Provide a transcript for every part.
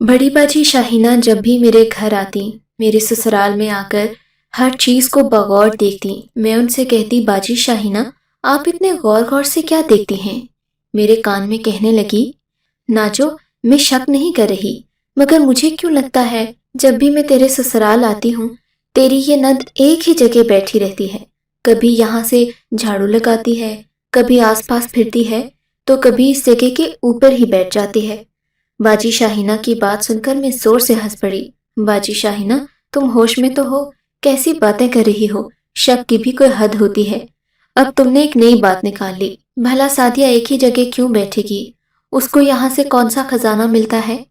बड़ी बाजी शाहीना जब भी मेरे घर आती, मेरे ससुराल में आकर हर चीज को बगौर देखती। मैं उनसे कहती, बाजी शाहीना, आप इतने गौर गौर से क्या देखती हैं? मेरे कान में कहने लगी, नाजो, मैं शक नहीं कर रही, मगर मुझे क्यों लगता है जब भी मैं तेरे ससुराल आती हूँ, तेरी ये नंद एक ही जगह बैठी रहती है। कभी यहाँ से झाड़ू लगाती है, कभी आसपास फिरती है, तो कभी इस जगह के ऊपर ही बैठ जाती है। बाजी शाहीना की बात सुनकर मैं जोर से हंस पड़ी। बाजी शाहीना, तुम होश में तो हो? कैसी बातें कर रही हो? शक की भी कोई हद होती है। अब तुमने एक नई बात निकाल ली। भला सादिया एक ही जगह क्यों बैठेगी? उसको यहाँ से कौन सा खजाना मिलता है?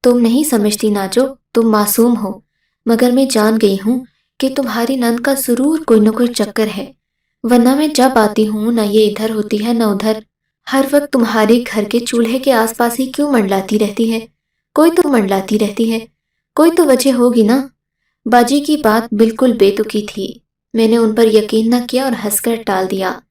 तुम नहीं समझती नाजो, तुम मासूम हो, मगर मैं जान गई हूँ कि तुम्हारी नंद का जरूर कोई न कोई चक्कर है। वरना मैं जब आती हूँ ना ये इधर होती है ना उधर, हर वक्त तुम्हारे घर के चूल्हे के आसपास ही क्यों मंडलाती रहती है? कोई तो मंडलाती रहती है, कोई तो वजह होगी ना। बाजी की बात बिल्कुल बेतुकी थी। मैंने उन पर यकीन न किया और हंसकर टाल दिया।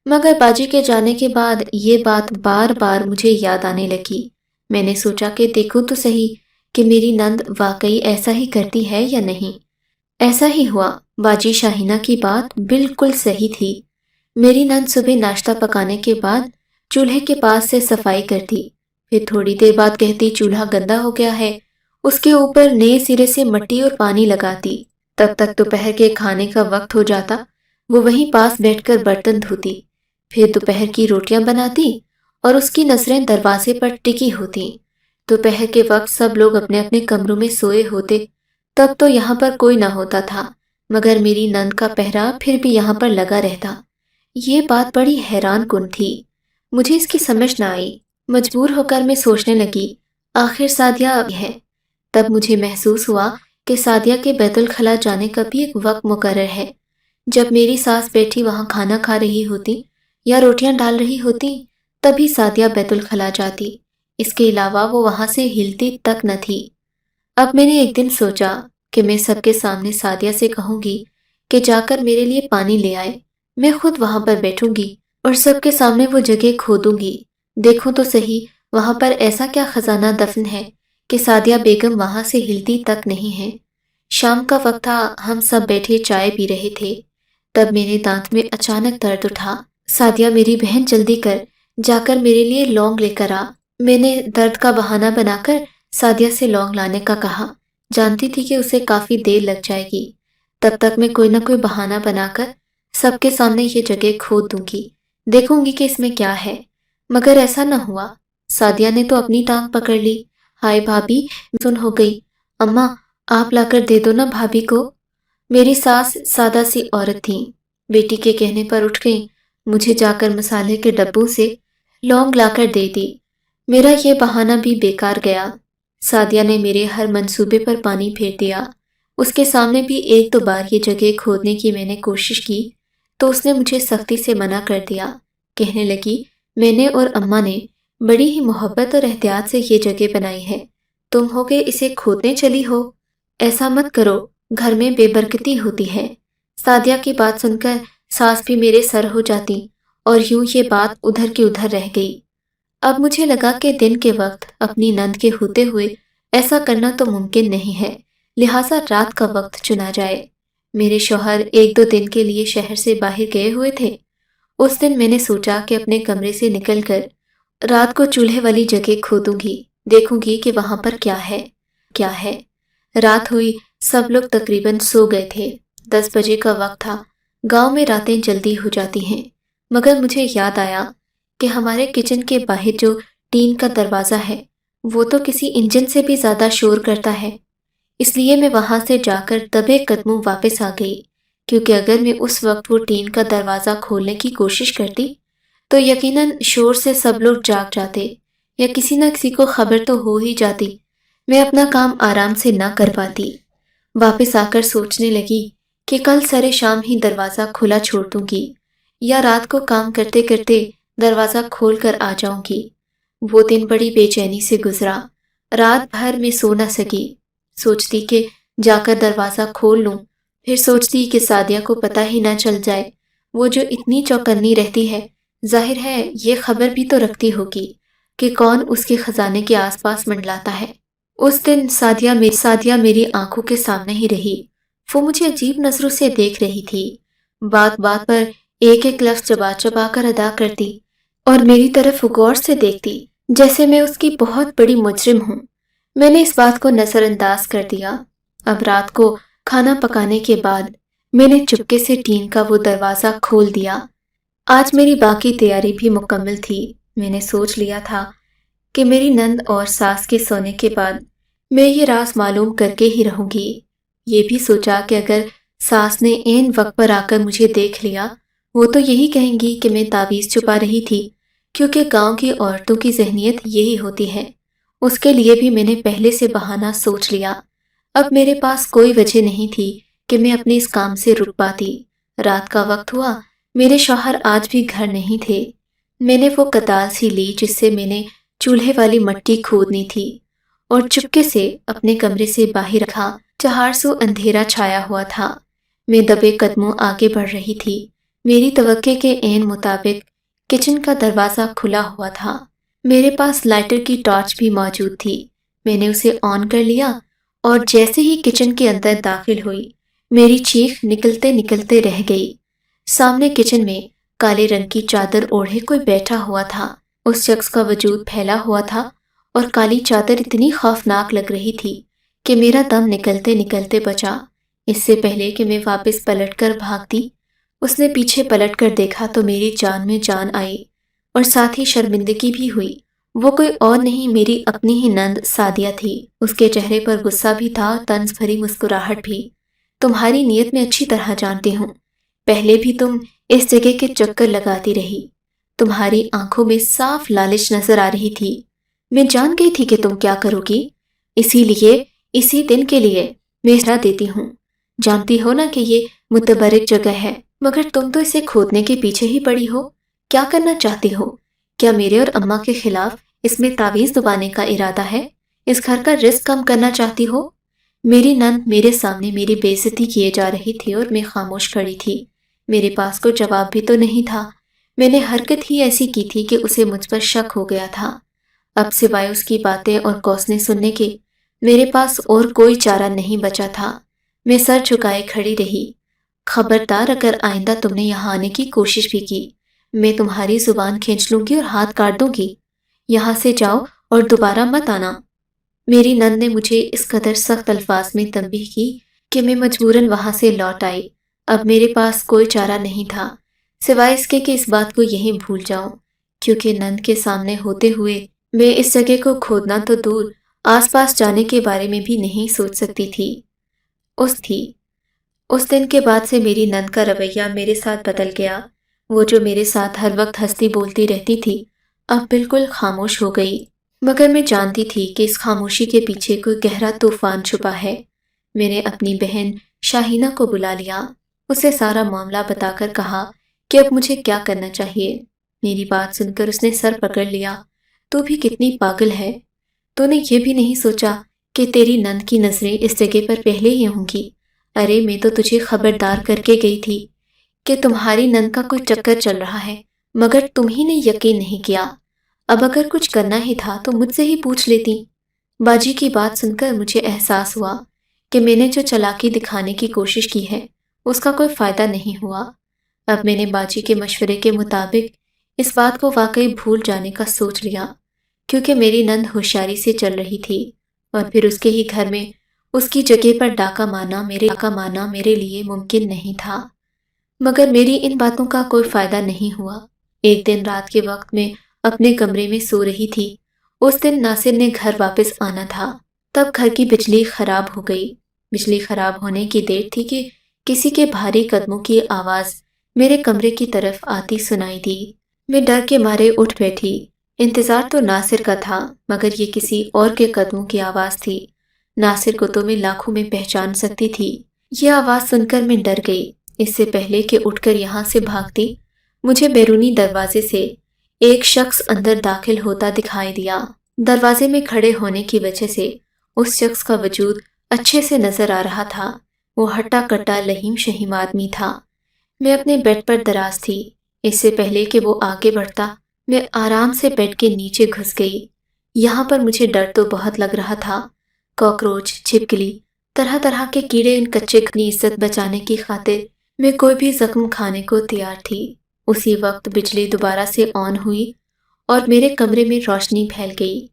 मगर बाजी के जाने के बाद ये बात बार बार मुझे याद आने लगी। मैंने सोचा कि देखूं तो सही कि मेरी नंद वाकई ऐसा ही करती है या नहीं। ऐसा ही हुआ। बाजी शाहीना की बात बिल्कुल सही थी। मेरी नंद सुबह नाश्ता पकाने के बाद चूल्हे के पास से सफाई करती, फिर थोड़ी देर बाद कहती चूल्हा गंदा हो गया है, उसके ऊपर नए सिरे से मिट्टी और पानी लगाती। तब तक दोपहर के खाने का वक्त हो जाता। वो वहीं पास बैठकर बर्तन धोती, फिर दोपहर की रोटियां बनाती और उसकी नजरें दरवाजे पर टिकी होती। दोपहर के वक्त सब लोग अपने अपने कमरों में सोए होते, तब तो यहाँ पर कोई ना होता था, मगर मेरी नंद का पहरा फिर भी यहाँ पर लगा रहता। ये बात बड़ी हैरान कुन थी। मुझे इसकी समझ न आई। मजबूर होकर मैं सोचने लगी, आखिर सादिया है। तब मुझे महसूस हुआ कि सादिया के बैतुल खला जाने का भी एक वक्त मुकर्रर है। जब मेरी सास बैठी वहां खाना खा रही होती या रोटियां डाल रही होती, तभी सादिया बैतुल खला जाती। इसके अलावा वो वहां से हिलती तक न थी। अब मैंने एक दिन सोचा कि मैं सबके सामने सादिया से कहूंगी कि जाकर मेरे लिए पानी ले आए। मैं खुद वहां पर बैठूंगी और सबके सामने वो जगह खोदूंगी। देखूं तो सही वहां पर ऐसा क्या खजाना दफन है कि सादिया बेगम वहां से हिलती तक नहीं है। शाम का वक्त था, हम सब बैठे चाय पी रहे थे। तब मेरे दांत में अचानक दर्द उठा। सादिया मेरी बहन, जल्दी कर, जाकर मेरे लिए लौंग लेकर आ। मैंने दर्द का बहाना बनाकर सादिया से लौंग लाने का कहा। जानती थी कि उसे काफी देर लग जाएगी। तब तक मैं कोई ना कोई बहाना बनाकर सबके सामने ये जगह खोद दूंगी, देखूंगी कि इसमें क्या है। मगर ऐसा न हुआ। सादिया ने तो अपनी टांग पकड़ ली। हाय भाभी, सुन हो गई। अम्मा, आप लाकर दे दो ना भाभी को। मेरी सास सादा सी औरत थी। बेटी के कहने पर उठ गई। मुझे जाकर मसाले के डब्बों से लौंग लाकर दे दी। मेरा ये बहाना भी बेकार गया। सादिया ने मेरे हर मंसूबे पर पानी फेर दिया। उसके सामने भी एक दो बार ये जगह खोदने की मैंने कोशिश की, तो उसने मुझे सख्ती से मना कर दिया। कहने लगी, मैंने और अम्मा ने बड़ी ही मोहब्बत और एहतियात से ये जगह बनाई है, तुम हो के इसे खोदने चली हो। ऐसा मत करो, घर में बेबरकती होती है। सादिया की बात सुनकर सास भी मेरे सर हो जाती और यूं ये बात उधर की उधर रह गई। अब मुझे लगा कि दिन के वक्त अपनी नंद के होते हुए ऐसा करना तो मुमकिन नहीं है, लिहाजा रात का वक्त चुना जाए। मेरे शौहर एक दो दिन के लिए शहर से बाहर गए हुए थे। उस दिन मैंने सोचा कि अपने कमरे से निकलकर रात को चूल्हे वाली जगह खोदूंगी, देखूंगी कि वहां पर क्या है। रात हुई, सब लोग तकरीबन सो गए थे। 10 बजे का वक्त था। गांव में रातें जल्दी हो जाती हैं। मगर मुझे याद आया कि हमारे किचन के बाहर जो टीन का दरवाज़ा है, वो तो किसी इंजन से भी ज़्यादा शोर करता है। इसलिए मैं वहां से जाकर दबे कदमों वापस आ गई, क्योंकि अगर मैं उस वक्त वो टीन का दरवाज़ा खोलने की कोशिश करती, तो यकीनन शोर से सब लोग जाग जाते या किसी न किसी को खबर तो हो ही जाती। मैं अपना काम आराम से ना कर पाती। वापस आकर सोचने लगी कि कल सरे शाम ही दरवाज़ा खुला छोड़ दूंगी या रात को काम करते करते दरवाज़ा खोल कर आ जाऊंगी। वो दिन बड़ी बेचैनी से गुजरा। रात भर मैं सो न सकी। सोचती कि जाकर दरवाज़ा खोल लूं, फिर सोचती कि सादिया को पता ही ना चल जाए। वो जो इतनी चौकन्नी रहती है, जाहिर है ये खबर भी तो रखती होगी कि कौन उसके खजाने के आसपास मंडलाता है। उस दिन सादिया मेरी आंखों के सामने ही रही। वो मुझे अजीब नजरों से देख रही थी। बात बात पर एक एक लफ्ज चबा चबा कर अदा करती और मेरी तरफ गौर से देखती, जैसे मैं उसकी बहुत बड़ी मुजरिम हूँ। मैंने इस बात को नजरअंदाज कर दिया। अब रात को खाना पकाने के बाद मैंने चुपके से टीन का वो दरवाजा खोल दिया। आज मेरी बाकी तैयारी भी मुकम्मल थी। मैंने सोच लिया था कि मेरी नंद और सास के सोने के बाद मैं ये राज मालूम करके ही रहूंगी। ये भी सोचा कि अगर सास ने ऐन वक्त पर आकर मुझे देख लिया, वो तो यही कहेंगी कि मैं तावीज़ छुपा रही थी, क्योंकि गांव की औरतों की जहनियत यही होती है। उसके लिए भी मैंने पहले से बहाना सोच लिया। अब मेरे पास कोई वजह नहीं थी कि मैं अपने इस काम से रुक पाती। रात का वक्त हुआ, मेरे शौहर आज भी घर नहीं थे। मैंने वो कतार सी ली जिससे मैंने चूल्हे वाली मट्टी खोदनी थी और चुपके से अपने कमरे से बाहर रखा। चहारसू अंधेरा छाया हुआ था। मैं दबे कदमों आगे बढ़ रही थी। मेरी तवक्के के ऐन मुताबिक किचन का दरवाज़ा खुला हुआ था। मेरे पास लाइटर की टॉर्च भी मौजूद थी। मैंने उसे ऑन कर लिया और जैसे ही किचन के अंदर दाखिल हुई, मेरी चीख निकलते निकलते रह गई। सामने किचन में काले रंग की चादर ओढ़े कोई बैठा हुआ था। उस शख्स का वजूद फैला हुआ था और काली चादर इतनी खौफनाक लग रही थी कि मेरा दम निकलते निकलते बचा। इससे पहले कि मैं वापस पलटकर भागती, उसने पीछे पलटकर देखा तो मेरी जान में जान आई और साथ ही शर्मिंदगी भी हुई। वो कोई और नहीं, मेरी अपनी ही नंद सादिया थी। उसके चेहरे पर गुस्सा भी था और तंज भरी मुस्कुराहट भी। तुम्हारी नीयत में अच्छी तरह जानती हूँ। पहले भी तुम इस जगह के चक्कर लगाती रही। तुम्हारी आंखों में साफ लालच नजर आ रही थी। मैं जान गई थी कि तुम क्या करोगी, इसीलिए इसी दिन के लिए मैं सलाह देती हूँ। जानती हो ना कि ये मुतबरक जगह है, मगर तुम तो इसे खोदने के पीछे ही पड़ी हो। क्या करना चाहती हो? क्या मेरे और अम्मा के खिलाफ इसमें तावीज़ दबाने का इरादा है? इस घर का रिस्क कम करना चाहती हो? मेरी नंद मेरे सामने मेरी बेइज्जती किए जा रही थी और मैं खामोश खड़ी थी। मेरे पास कोई जवाब भी तो नहीं था। मैंने हरकत ही ऐसी की थी कि उसे मुझ पर शक हो गया था। अब सिवाय उसकी बातें और कौसने सुनने के मेरे पास और कोई चारा नहीं बचा था। मैं सर झुकाए खड़ी रही। खबरदार, अगर आइंदा तुमने यहाँ आने की कोशिश भी की, मैं तुम्हारी जुबान खींच लूंगी और हाथ काट दूंगी। यहाँ से जाओ और दोबारा मत आना। मेरी नंद ने मुझे इस कदर सख्त अल्फाज में तंबीह की कि मैं मजबूरन वहां से लौट आई। अब मेरे पास कोई चारा नहीं था सिवाय इसके कि इस बात को यहीं भूल जाऊं, क्योंकि नंद के सामने होते हुए मैं इस जगह को खोदना तो दूर, आसपास जाने के बारे में भी नहीं सोच सकती थी। उस थी उस दिन के बाद से मेरी नंद का रवैया मेरे साथ बदल गया। वो जो मेरे साथ हर वक्त हंसती बोलती रहती थी, अब बिल्कुल खामोश हो गई। मगर मैं जानती थी कि इस खामोशी के पीछे कोई गहरा तूफान छुपा है। मैंने अपनी बहन शाहीना को बुला लिया। उसे सारा मामला बताकर कहा कि अब मुझे क्या करना चाहिए। मेरी बात सुनकर उसने सर पकड़ लिया। तू भी कितनी पागल है। तूने ये भी नहीं सोचा कि तेरी नंद की नजरें इस जगह पर पहले ही होंगी। अरे, मैं तो तुझे खबरदार करके गई थी कि तुम्हारी नंद का कोई चक्कर चल रहा है, मगर तुम ही ने यकीन नहीं किया। अब अगर कुछ करना ही था तो मुझसे ही पूछ लेती। बाजी की बात सुनकर मुझे एहसास हुआ कि मैंने जो चालाकी दिखाने की कोशिश की है उसका कोई फायदा नहीं हुआ। अब मैंने बाजी के मशवरे के मुताबिक इस बात को वाकई भूल जाने का सोच लिया, क्योंकि मेरी नंद होशियारी से चल रही थी और फिर उसके ही घर में उसकी जगह पर डाका मारना मेरे लिए मुमकिन नहीं था। मगर मेरी इन बातों का कोई फायदा नहीं हुआ। एक दिन रात के वक्त में अपने कमरे में सो रही थी। उस दिन नासिर ने घर वापस आना था। तब घर की बिजली खराब हो गई। बिजली खराब होने की देर थी कि किसी के भारी कदमों की आवाज मेरे कमरे की तरफ आती सुनाई दी। मैं डर के मारे उठ बैठी। इंतजार तो नासिर का था, मगर ये किसी और के कदमों की आवाज थी। नासिर को तो मैं लाखों में पहचान सकती थी। यह आवाज सुनकर मैं डर गई। इससे पहले कि उठकर यहाँ से भागती, मुझे बैरूनी दरवाजे से एक शख्स अंदर दाखिल होता दिखाई दिया। दरवाजे में खड़े होने की वजह से उस शख्स का वजूद अच्छे से नजर आ रहा था। वो हट्टा कट्टा लहीम शहीम आदमी था। मैं अपने बेड पर दराज थी। इससे पहले कि वो आगे बढ़ता, मैं आराम से बेड के नीचे घुस गई। यहाँ पर मुझे डर तो बहुत लग रहा था, कॉकरोच, छिपकली, तरह तरह के कीड़े इन कच्चे अपनी इज्जत बचाने की खातिर मैं कोई भी जख्म खाने को तैयार थी। उसी वक्त बिजली दोबारा से ऑन हुई और मेरे कमरे में रोशनी फैल गई।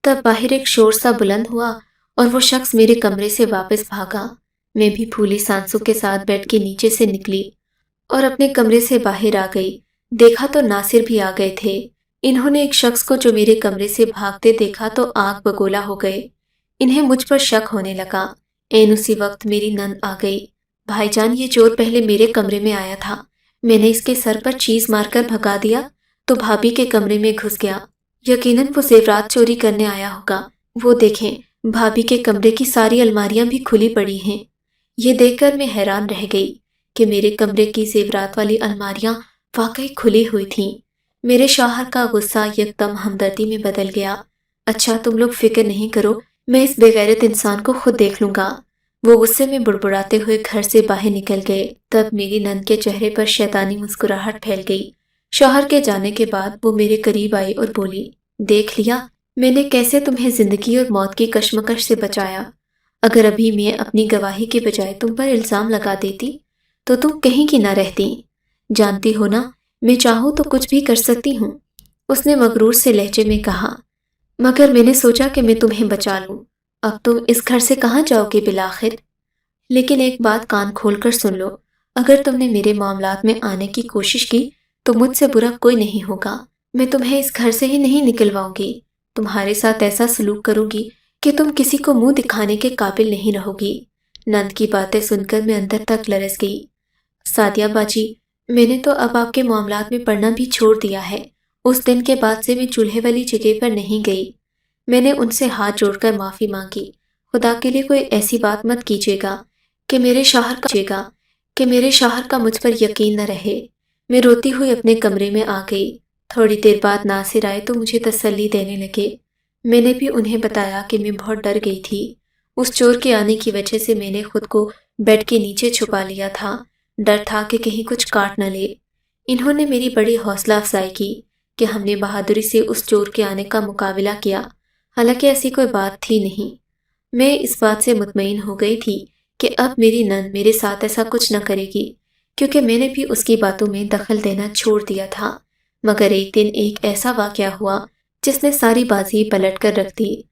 तब बाहर एक शोर सा बुलंद हुआ और वो शख्स मेरे कमरे से वापस भागा। मैं भी फूली सांसों के साथ बेड के नीचे से निकली और अपने कमरे से बाहर आ गई। देखा तो नासिर भी आ गए थे। इन्होंने एक शख्स को जो मेरे कमरे से भागते देखा तो आग बगोला हो गए। इन्हें मुझ पर शक होने लगा। एन उसी वक्त मेरी नंद आ गई। भाईजान, ये चोर पहले मेरे कमरे में आया था, मैंने इसके सर पर चीज मारकर भगा दिया तो भाभी के कमरे में घुस गया। यकीनन वो जेवरात चोरी करने आया होगा। वो देखें, भाभी के कमरे की सारी अलमारियां भी खुली पड़ी हैं। ये देखकर मैं हैरान रह गई कि मेरे कमरे की जेवरात वाली अलमारियां वाकई खुली हुई थीं। मेरे शौहर का गुस्सा यकदम हमदर्दी में बदल गया। अच्छा, तुम लोग फिक्र नहीं करो, मैं इस बेगैरत इंसान को खुद देख लूंगा। वो गुस्से में बुड़बुड़ाते हुए घर से बाहर निकल गए। तब मेरी नंद के चेहरे पर शैतानी मुस्कुराहट फैल गई। शौहर के जाने के बाद वो मेरे करीब आई और बोली, देख लिया मैंने कैसे तुम्हें जिंदगी और मौत की कश्मकश से बचाया। अगर अभी मैं अपनी गवाही के बजाय तुम पर इल्जाम लगा देती तो तुम कहीं की ना रहती। जानती हो ना, मैं चाहूँ तो कुछ भी कर सकती हूँ। उसने मगरूर से लहजे में कहा, मगर मैंने सोचा कि मैं तुम्हें बचा लूं। अब तुम इस घर से कहाँ जाओगे बिलाखिर? लेकिन एक बात कान खोलकर सुन लो, अगर तुमने मेरे मामलात में आने की कोशिश की तो मुझसे बुरा कोई नहीं होगा। मैं तुम्हें इस घर से ही नहीं निकलवाऊंगी। तुम्हारे साथ ऐसा सलूक करूंगी कि तुम किसी को मुंह दिखाने के काबिल नहीं रहोगी। नंद की बातें सुनकर मैं अंदर तक लरस गई। सादिया बाजी, मैंने तो अब आपके मामलात में पढ़ना भी छोड़ दिया है। उस दिन के बाद से मैं चूल्हे वाली जगह पर नहीं गई। मैंने उनसे हाथ जोड़कर माफी मांगी। खुदा के लिए कोई ऐसी बात मत कीजिएगा कि मेरे शौहर का मुझ पर यकीन न रहे। मैं रोती हुई अपने कमरे में आ गई। थोड़ी देर बाद नासिर आए तो मुझे तसल्ली देने लगे। मैंने भी उन्हें बताया कि मैं बहुत डर गई थी। उस चोर के आने की वजह से मैंने खुद को बेड के नीचे छुपा लिया था। डर था कि कहीं कुछ काट न ले। इन्होंने मेरी बड़ी हौसला अफजाई की कि हमने बहादुरी से उस चोर के आने का मुकाबला किया। हालांकि ऐसी कोई बात थी नहीं। मैं इस बात से मुतमईन हो गई थी कि अब मेरी नंद मेरे साथ ऐसा कुछ न करेगी, क्योंकि मैंने भी उसकी बातों में दखल देना छोड़ दिया था। मगर एक दिन एक ऐसा वाकया हुआ जिसने सारी बाजी पलट कर रख दी।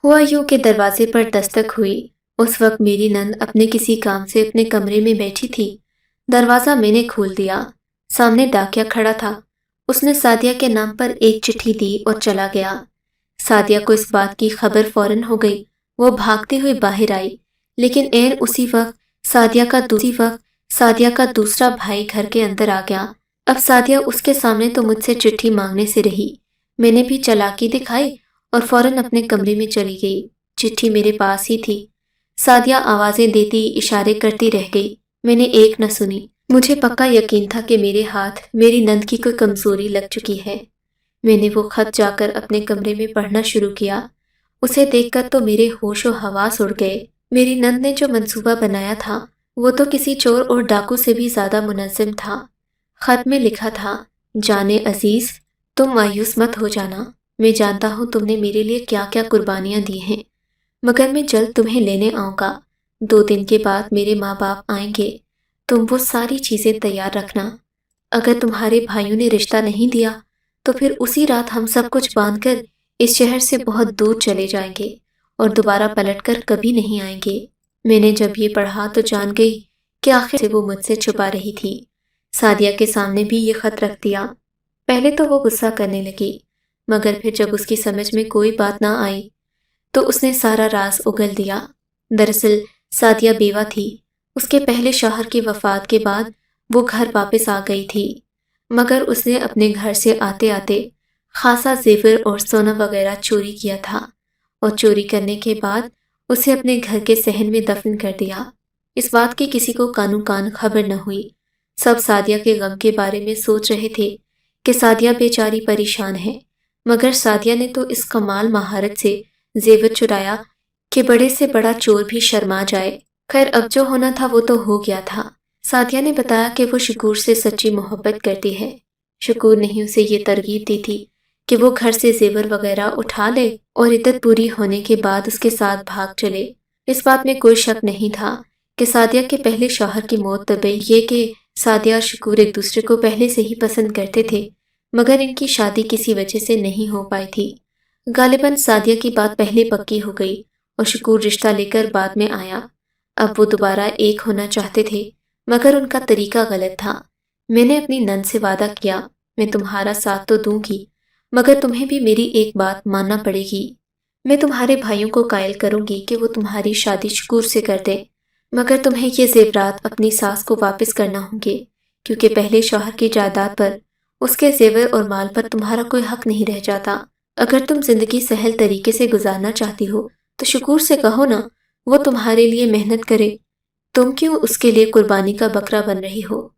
हुआ यूं कि दरवाजे पर दस्तक हुई। उस वक्त मेरी नंद अपने किसी काम से अपने कमरे में बैठी थी। दरवाज़ा मैंने खोल दिया। सामने डाकिया खड़ा था। उसने सादिया के नाम पर एक चिट्ठी दी और चला गया। सादिया को इस बात की खबर फौरन हो गई। वो भागती हुई बाहर आई, लेकिन एन उसी वक्त सादिया का दूसरा भाई घर के अंदर आ गया। अब सादिया उसके सामने तो मुझसे चिट्ठी मांगने से रही। मैंने भी चालाकी दिखाई और फौरन अपने कमरे में चली गई। चिट्ठी मेरे पास ही थी। सादिया आवाजें देती, इशारे करती रह गई। मैंने एक न सुनी। मुझे पक्का यकीन था कि मेरे हाथ मेरी नंद की कोई कमजोरी लग चुकी है। मैंने वो खत जाकर अपने कमरे में पढ़ना शुरू किया। उसे देखकर तो मेरे होश व हवास उड़ गए। मेरी नंद ने जो मंसूबा बनाया था वो तो किसी चोर और डाकू से भी ज्यादा मुनज़्ज़म था। खत में लिखा था, जाने अजीज, तुम मायूस मत हो जाना। मैं जानता हूँ तुमने मेरे लिए क्या क्या कुर्बानियां दी हैं, मगर मैं जल्द तुम्हें लेने आऊँगा। 2 दिन के बाद मेरे माँ बाप आएंगे। तुम वो सारी चीज़ें तैयार रखना। अगर तुम्हारे भाइयों ने रिश्ता नहीं दिया तो फिर उसी रात हम सब कुछ बांधकर इस शहर से बहुत दूर चले जाएंगे और दोबारा पलटकर कभी नहीं आएंगे। मैंने जब ये पढ़ा तो जान गई कि आखिर से वो मुझसे छुपा रही थी। सादिया के सामने भी ये खत रख दिया। पहले तो वो गुस्सा करने लगी, मगर फिर जब उसकी समझ में कोई बात ना आई तो उसने सारा राज उगल दिया। दरअसल सादिया बेवा थी। उसके पहले शौहर की वफात के बाद वो घर वापस आ गई थी, मगर उसने अपने घर से आते आते खासा जेवर और सोना वगैरह चोरी किया था और चोरी करने के बाद उसे अपने घर के सहन में दफन कर दिया। इस बात की किसी को कानू कान खबर न हुई। सब सादिया के गम के बारे में सोच रहे थे कि सादिया बेचारी परेशान है, मगर सादिया ने तो इस कमाल महारत से जेवर चुराया कि बड़े से बड़ा चोर भी शर्मा जाए। खैर, अब जो होना था वो तो हो गया था। सादिया ने बताया कि वो शकूर से सच्ची मोहब्बत करती है। शकूर ने ही उसे ये तरगीब दी थी کہ وہ گھر سے زیور وغیرہ اٹھا لے اور عدت پوری ہونے کے بعد اس کے ساتھ بھاگ چلے۔ اس بات میں کوئی شک نہیں تھا کہ سعدیہ کے پہلے شوہر کی موت طبعی یہ کہ سعدیہ اور شکور ایک دوسرے کو پہلے سے ہی پسند کرتے تھے، مگر ان کی شادی کسی وجہ سے نہیں ہو پائی تھی۔ غالباً سعدیہ کی بات پہلے پکی ہو گئی اور شکور رشتہ لے کر بعد میں آیا۔ اب وہ دوبارہ ایک ہونا چاہتے تھے، مگر ان کا طریقہ غلط تھا۔ میں نے اپنی نند سے وعدہ کیا، میں تمہارا ساتھ تو دوں گی، مگر تمہیں بھی میری ایک بات ماننا پڑے گی۔ میں تمہارے بھائیوں کو قائل کروں گی کہ وہ تمہاری شادی شکور سے کر دیں، مگر تمہیں یہ زیورات اپنی ساس کو واپس کرنا ہوں گے، کیونکہ پہلے شوہر کی جائیداد پر، اس کے زیور اور مال پر تمہارا کوئی حق نہیں رہ جاتا۔ اگر تم زندگی سہل طریقے سے گزارنا چاہتی ہو تو شکور سے کہو نا، وہ تمہارے لیے محنت کرے، تم کیوں اس کے لیے قربانی کا بکرا بن رہی ہو؟